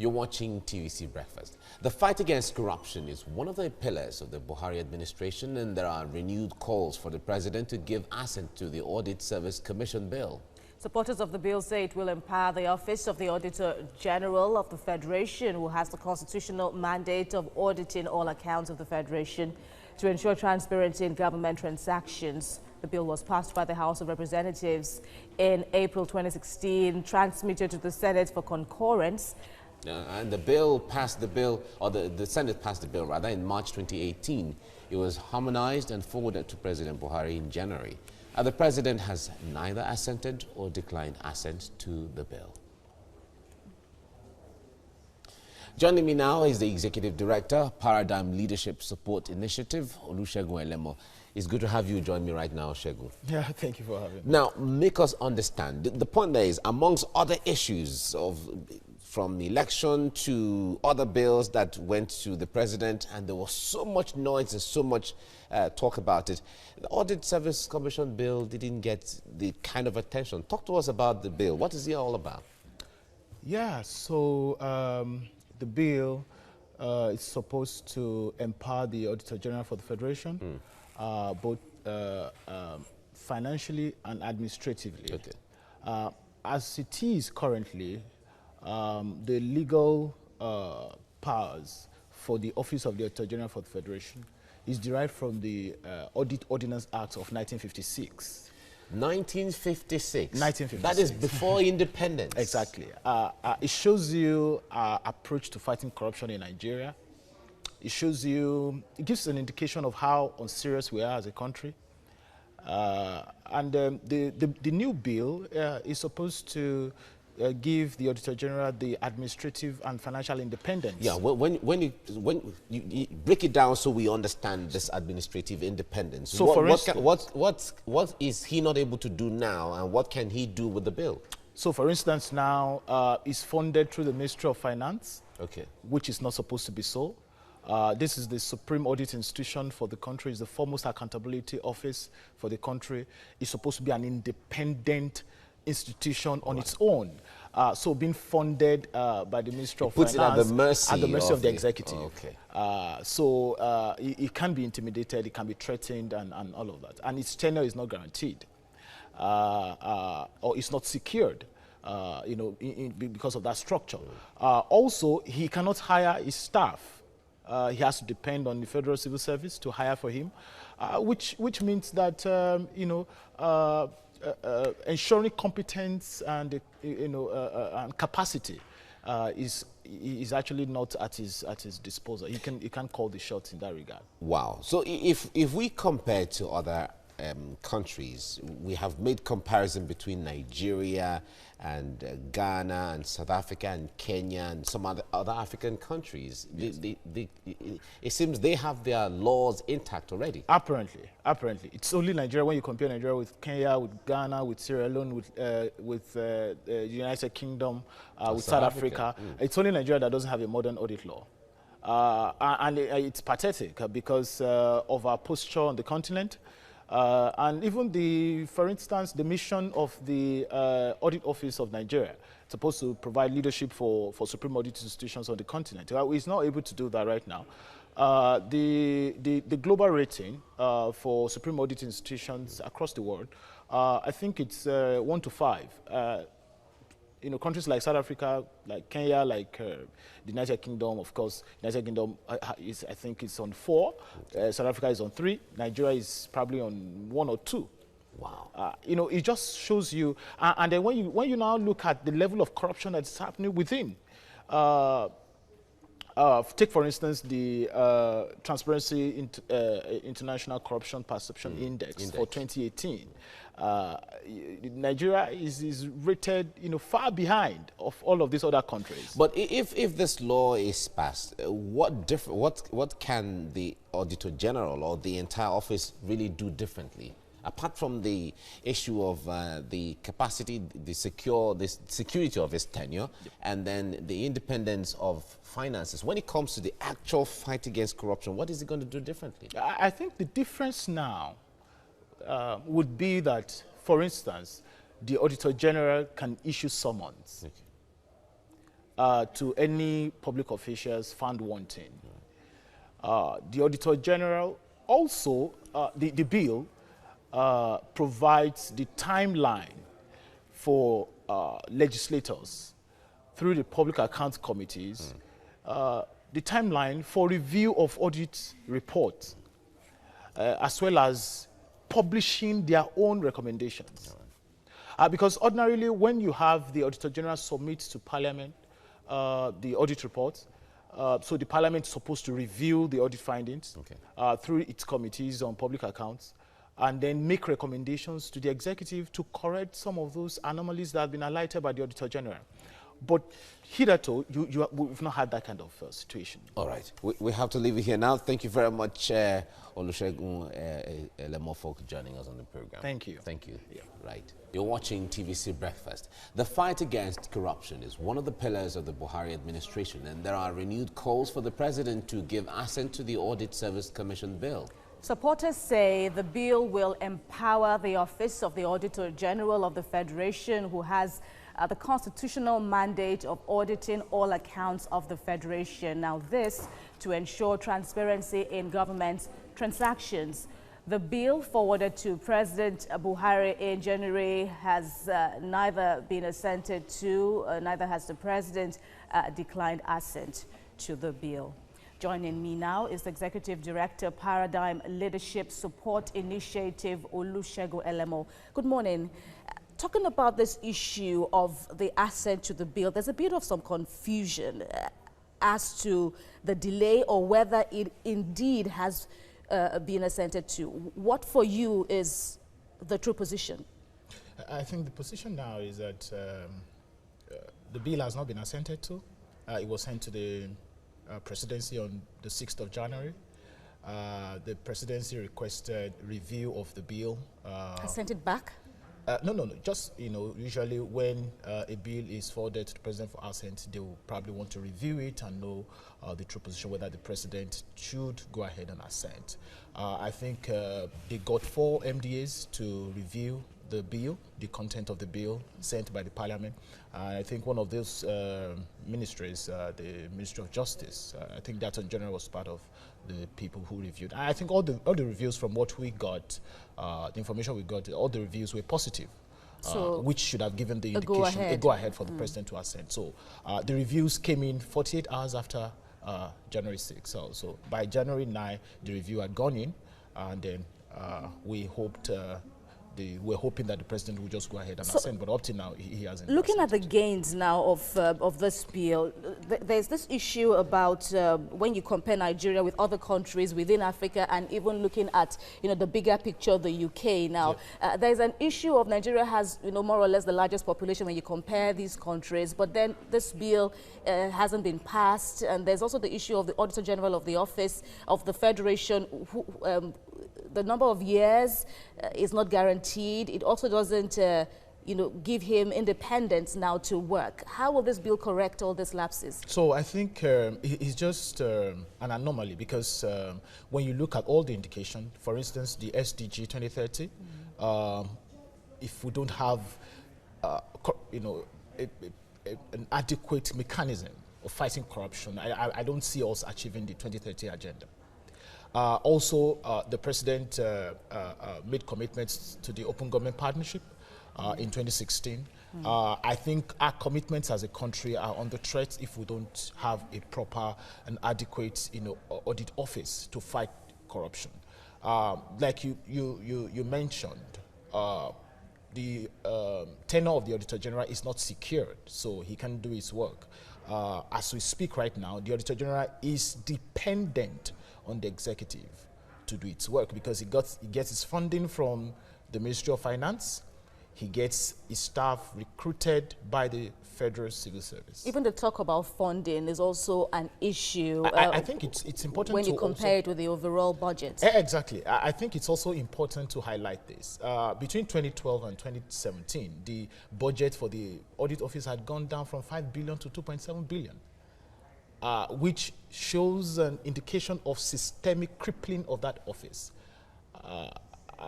You're watching TVC Breakfast. The fight against corruption is one of the pillars of the Buhari administration, and there are renewed calls for the president to give assent to the Audit Service Commission bill. Supporters of the bill say it will empower the Office of the Auditor General of the Federation, who has the constitutional mandate of auditing all accounts of the Federation, to ensure transparency in government transactions. The bill was passed by the House of Representatives in April 2016, transmitted to the Senate for concurrence. And the Senate passed the bill rather in March 2018. It was harmonized and forwarded to President Buhari in January. The president has neither assented or declined assent to the bill. Joining me now is the Executive Director, Paradigm Leadership Support Initiative, Olusegun Elemo. It's good to have you join me right now, Segun. Yeah, thank you for having me. Now, make us understand. The point there is, amongst other issues from the election to other bills that went to the president, and there was so much noise and so much talk about it, the Audit Service Commission bill didn't get the kind of attention. Talk to us about the bill. What is it all about? Yeah, so the bill is supposed to empower the Auditor General for the Federation, both financially and administratively. Okay. As it is currently, the legal powers for the Office of the Auditor General for the Federation is derived from the Audit Ordinance Act of 1956. 1956? 1956. That is before independence. Exactly. It shows you our approach to fighting corruption in Nigeria. It shows you, it gives an indication of how unserious we are as a country. The new bill is supposed to give the Auditor General the administrative and financial independence. Yeah, when you break it down so we understand this administrative independence. So what is he not able to do now, and what can he do with the bill? So for instance, now it's funded through the Ministry of Finance, okay, which is not supposed to be so. This is the supreme audit institution for the country. It's the foremost accountability office for the country. It's supposed to be an independent institution on its own. So being funded by the Ministry of Finance. Puts it at the mercy of the executive. Okay. So it can be intimidated, it can be threatened, and all of that. And its tenure is not guaranteed, or it's not secured. Because of that structure. Also, he cannot hire his staff. He has to depend on the Federal Civil Service to hire for him, which means that ensuring competence and and capacity is actually not at his disposal. He can't call the shots in that regard. Wow. So if we compare to other countries, we have made comparison between Nigeria and Ghana and South Africa and Kenya and some other African countries. Yes. It seems they have their laws intact already. Apparently. It's only Nigeria, when you compare Nigeria with Kenya, with Ghana, with Sierra Leone, with the United Kingdom, with South Africa. It's only Nigeria that doesn't have a modern audit law. And it's pathetic because of our posture on the continent. And even for instance, the mission of the Audit Office of Nigeria, supposed to provide leadership for supreme audit institutions on the continent. It's not able to do that right now. The global rating for supreme audit institutions across the world, I think it's 1 to 5. Countries like South Africa, like Kenya, like the United Kingdom, of course. United Kingdom, I think it's on 4. South Africa is on 3. Nigeria is probably on 1 or 2. Wow. It just shows you. And then when you now look at the level of corruption that's happening within, take for instance the Transparency International Corruption Perception Index for 2018. Nigeria is rated, far behind of all of these other countries. But if this law is passed, what can the Auditor General or the entire office really do differently? Apart from the issue of the capacity, the security of his tenure, and then the independence of finances. When it comes to the actual fight against corruption, what is he going to do differently? I think the difference now would be that, for instance, the Auditor General can issue summons. to any public officials found wanting. The Auditor General also, the bill provides the timeline for legislators through the public accounts committees, the timeline for review of audit reports, as well as publishing their own recommendations. Because ordinarily, when you have the Auditor General submit to Parliament the audit report, so the Parliament is supposed to review the audit findings through its committees on public accounts, and then make recommendations to the executive to correct some of those anomalies that have been highlighted by the Auditor General. But hitherto, we've not had that kind of situation. All right. We have to leave it here now. Thank you very much, Olusegun Elemo, for joining us on the program. Thank you. Thank you. Yeah. Right. You're watching TVC Breakfast. The fight against corruption is one of the pillars of the Buhari administration, and there are renewed calls for the president to give assent to the Audit Service Commission bill. Supporters say the bill will empower the Office of the Auditor General of the Federation, who has the constitutional mandate of auditing all accounts of the Federation. Now this to ensure transparency in government transactions. The bill forwarded to President Buhari in January has neither been assented to, neither has the President declined assent to the bill. Joining me now is Executive Director, Paradigm Leadership Support Initiative, Olusegun Elemo. Good morning. Talking about this issue of the assent to the bill, there's a bit of some confusion as to the delay or whether it indeed has been assented to. What for you is the true position? I think the position now is that the bill has not been assented to. It was sent to the presidency on the 6th of January. The presidency requested review of the bill. Sent it back? No. Just, usually when a bill is forwarded to the president for assent, they will probably want to review it and know the true position, whether the president should go ahead and assent. I think they got 4 MDAs to review the bill, the content of the bill sent by the Parliament. I think one of those ministries, the Ministry of Justice, I think that in general was part of the people who reviewed. I think all the reviews from what we got, the information we got, all the reviews were positive, so which should have given the indication, a go-ahead for the president to assent. So the reviews came in 48 hours after January 6th. So by January 9, the review had gone in, and then we hoped we're hoping that the president will just go ahead and assent, but up to now he hasn't. Looking at the gains now of this bill, there's this issue about when you compare Nigeria with other countries within Africa, and even looking at the bigger picture, the UK now. Yeah. There's an issue of Nigeria has more or less the largest population when you compare these countries, but then this bill hasn't been passed, and there's also the issue of the Auditor General of the Office of the Federation, who, the number of years is not guaranteed. It also doesn't, give him independence now to work. How will this bill correct all these lapses? So I think it's just an anomaly, because when you look at all the indication, for instance, the SDG 2030, if we don't have, an adequate mechanism of fighting corruption, I don't see us achieving the 2030 agenda. Also, the president made commitments to the Open Government Partnership in 2016. I think our commitments as a country are under threat if we don't have a proper and adequate, audit office to fight corruption. Like you mentioned, the tenure of the Auditor General is not secured, so he can do his work. As we speak right now, the Auditor General is dependent on the executive to do its work, because he gets his funding from the Ministry of Finance. He gets his staff recruited by the Federal Civil Service. Even the talk about funding is also an issue. I think it's important when you compare it with the overall budget. Exactly. I think it's also important to highlight this. Between 2012 and 2017, the budget for the Audit Office had gone down from 5 billion to 2.7 billion. Which shows an indication of systemic crippling of that office.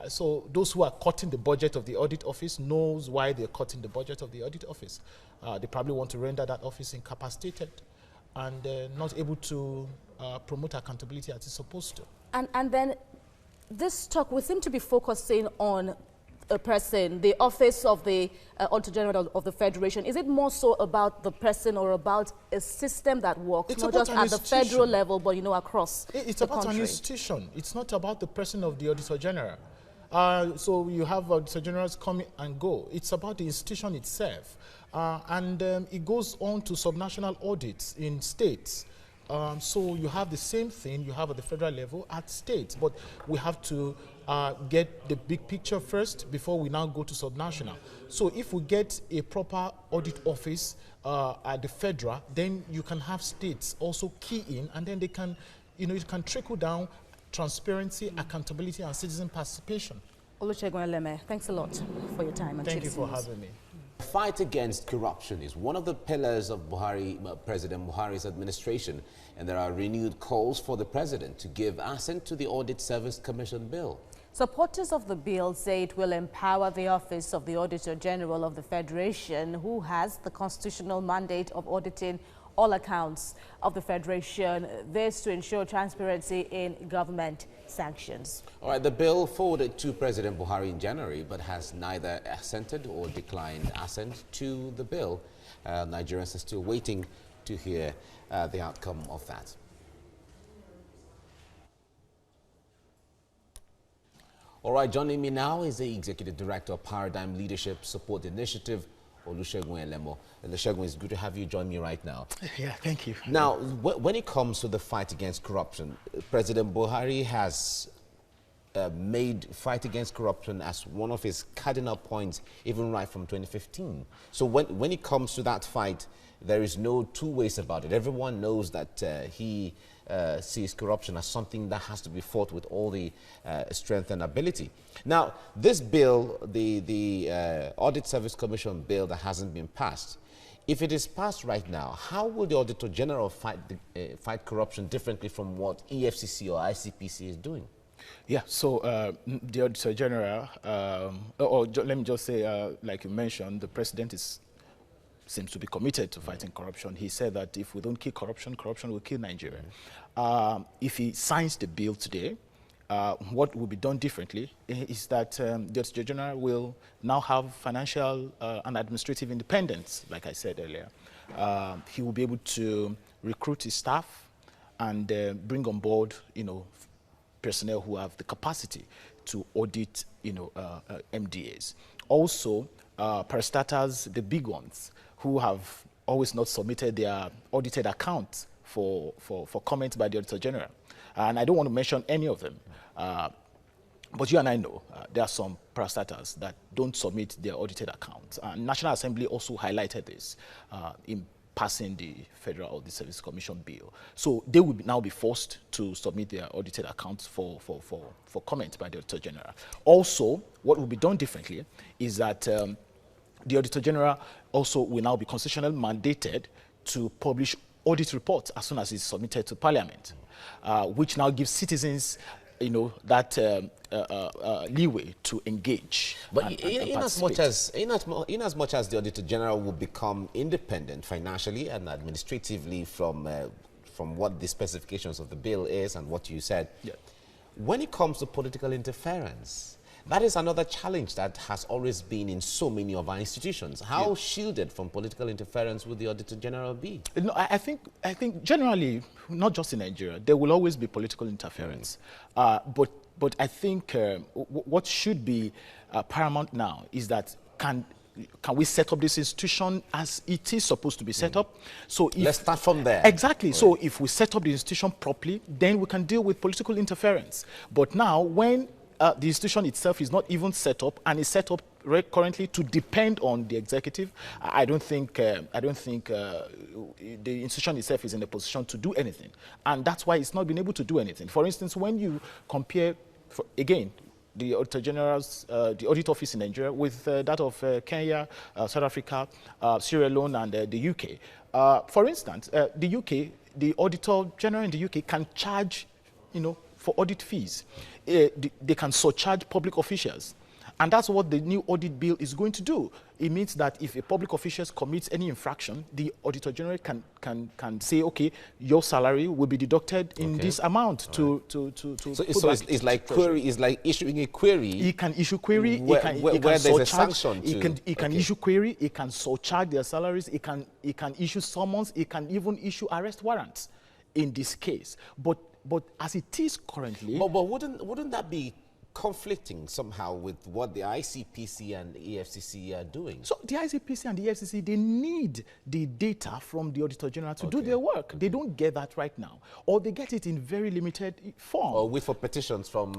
So those who are cutting the budget of the audit office knows why they're cutting the budget of the audit office. They probably want to render that office incapacitated and not able to promote accountability as it's supposed to. And then this talk, we seem to be focusing on a person, the office of the Auditor General of the Federation. Is it more so about the person or about a system that works, not just at the federal level, but across the country? It's about an institution. It's not about the person of the Auditor General. So you have Auditor Generals come and go. It's about the institution itself. And it goes on to subnational audits in states. So you have the same thing you have at the federal level at states, but we have to get the big picture first before we now go to subnational. So if we get a proper audit office at the federal, then you can have states also key in, and then they can, it can trickle down transparency, accountability, and citizen participation. Olusegun Eleme, thanks a lot for your time. And thank you for having me. The fight against corruption is one of the pillars of President Buhari's administration, and there are renewed calls for the president to give assent to the Audit Service Commission bill. Supporters of the bill say it will empower the Office of the Auditor General of the Federation, who has the constitutional mandate of auditing all accounts of the Federation, this to ensure transparency in government sanctions. All right, the bill forwarded to President Buhari in January, but has neither assented or declined assent to the bill. Nigerians are still waiting to hear the outcome of that. All right, joining me now is the Executive Director of Paradigm Leadership Support Initiative, Olusegun Eleme. Olusegun, it's good to have you join me right now. Yeah, thank you. Now, when it comes to the fight against corruption, President Buhari has made fight against corruption as one of his cardinal points, even right from 2015. So when it comes to that fight, there is no two ways about it. Everyone knows that he sees corruption as something that has to be fought with all the strength and ability. Now, this bill, the Audit Service Commission bill that hasn't been passed, if it is passed right now, how will the Auditor General fight corruption differently from what EFCC or ICPC is doing? Yeah, so the Auditor General, let me just say, like you mentioned, the President seems to be committed to fighting corruption. He said that if we don't kill corruption, corruption will kill Nigeria. If he signs the bill today, what will be done differently is that the Auditor General will now have financial and administrative independence, like I said earlier. He will be able to recruit his staff and bring on board, personnel who have the capacity to audit, MDAs. Also, parastatals, the big ones, who have always not submitted their audited accounts for comment by the Auditor General. And I don't want to mention any of them. But you and I know there are some parastatals that don't submit their audited accounts. And National Assembly also highlighted this in passing the Federal Audit Service Commission bill. So they will now be forced to submit their audited accounts for comment by the Auditor General. Also, what will be done differently is that the Auditor General also will now be constitutionally mandated to publish audit reports as soon as it's submitted to Parliament, which now gives citizens, that leeway to engage. But in as much as the Auditor General will become independent financially and administratively from what the specifications of the bill is and what you said, yeah. When it comes to political interference, that is another challenge that has always been in so many of our institutions. How shielded from political interference would the Auditor General be? No, I think generally, not just in Nigeria, there will always be political interference. But I think what should be paramount now is that can we set up this institution as it is supposed to be set up? So let's start from there. Exactly. Right. So if we set up the institution properly, then we can deal with political interference. But now, when the institution itself is not even set up and is set up currently to depend on the executive, I don't think the institution itself is in a position to do anything. And that's why it's not been able to do anything. For instance, when you compare, again, the Auditor General's, the audit office in Nigeria with that of Kenya, South Africa, Sierra Leone, and the UK. For instance, the UK, the Auditor General in the UK can charge, for audit fees. They can surcharge public officials. And that's what the new audit bill is going to do. It means that if a public official commits any infraction, the Auditor General can say, okay, your salary will be deducted in this amount so it's like query, it's like issuing a query. He can issue query. Where there's a sanction. He can issue query. He can surcharge their salaries. He can issue summons. He can even issue arrest warrants in this case. But as it is currently, but wouldn't that be conflicting somehow with what the ICPC and the EFCC are doing? So the ICPC and the EFCC, they need the data from the Auditor General to do their work. They don't get that right now, or they get it in very limited form. Or wait for petitions from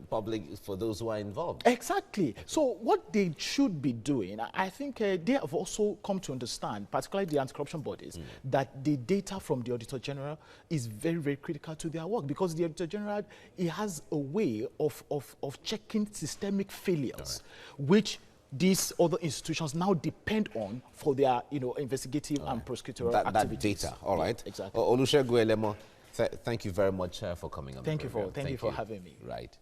public for those who are involved. Exactly. So what they should be doing, I think they have also come to understand, particularly the anti-corruption bodies, that the data from the Auditor General is very, very critical to their work, because the Auditor General, he has a way of checking systemic failures, which these other institutions now depend on for their, investigative and prosecutorial activities. That data, all right. Exactly. Olusegun Elemo, thank you very much for coming on. Thank you for having me. Right.